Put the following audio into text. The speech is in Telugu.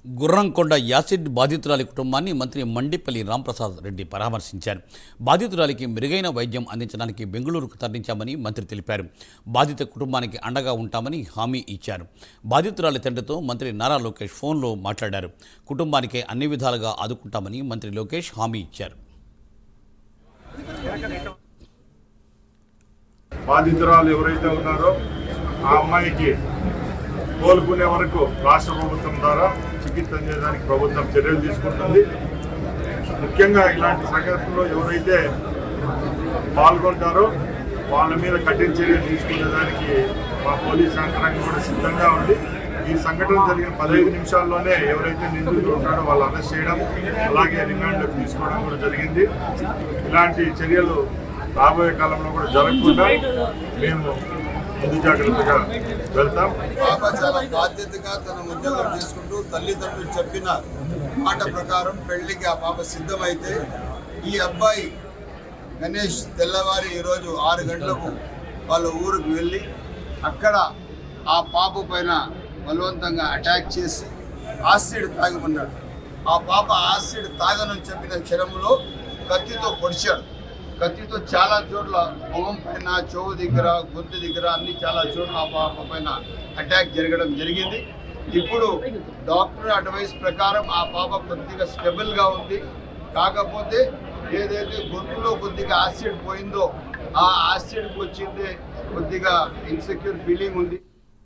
గుర్రంకొండ యాసిడ్ బాధితురాలి కుటుంబాన్ని మంత్రి మండిపల్లి రాంప్రసాద్ రెడ్డి పరామర్శించారు. బాధితురాలికి మెరుగైన వైద్యం అందించడానికి బెంగళూరుకు తరలించామని మంత్రి తెలిపారు. బాధిత కుటుంబానికి అండగా ఉంటామని హామీ ఇచ్చారు. బాధితురాలి తండ్రితో మంత్రి నారా లోకేష్ ఫోన్లో మాట్లాడారు. కుటుంబానికి అన్ని విధాలుగా ఆదుకుంటామని మంత్రి లోకేష్ హామీ ఇచ్చారు. బాధితురాలు ఎవరైతే ఉన్నారో ఆ అమ్మాయికి కోలుకునే వరకు రాష్ట్ర ప్రభుత్వం ద్వారా చికిత్స చేయడానికి ప్రభుత్వం చర్యలు తీసుకుంటుంది. ముఖ్యంగా ఇలాంటి సంఘటనలో ఎవరైతే పాల్గొంటారో వాళ్ళ మీద కఠిన చర్యలు తీసుకునేదానికి మా పోలీస్ యంత్రాంగం కూడా సిద్ధంగా ఉంది. ఈ సంఘటన జరిగిన 15 నిమిషాల్లోనే ఎవరైతే నిందితులు ఉన్నారో వాళ్ళు అరెస్ట్ చేయడం, అలాగే రిమాండ్లోకి తీసుకోవడం కూడా జరిగింది. ఇలాంటి చర్యలు రాబోయే కాలంలో కూడా జరగకుండా మేము ముందు జాగ్రత్తగా వెళ్తాం. పాప చాలా బాధ్యతగా తన ఉద్యోగం చేసుకుంటూ తల్లిదండ్రులు చెప్పిన మాట ప్రకారం పెళ్లికి ఆ పాప సిద్ధమైతే ఈ అబ్బాయి గణేష్ తెల్లవారి ఈరోజు 6 గంటలకు వాళ్ళ ఊరికి వెళ్ళి అక్కడ ఆ పాప పైన బలవంతంగా అటాక్ చేసి యాసిడ్ తాగి ఉన్నాడు. ఆ పాప యాసిడ్ తాగనని చెప్పిన క్షణంలో కత్తితో పొడిచాడు. కత్తితో చాలా చోట్ల మొహం పైన, చెవు దగ్గర, గొంతు దగ్గర అన్ని చాలా చోట్ల ఆ పాప పైన అటాక్ జరగడం జరిగింది. ఇప్పుడు డాక్టర్ అడ్వైస్ ప్రకారం ఆ పాప కొద్దిగా స్టెబుల్గా ఉంది. కాకపోతే ఏదైతే గొంతులో కొద్దిగా యాసిడ్ పోయిందో ఆ యాసిడ్కి వచ్చింది కొద్దిగా ఇన్సెక్యూర్ ఫీలింగ్ ఉంది.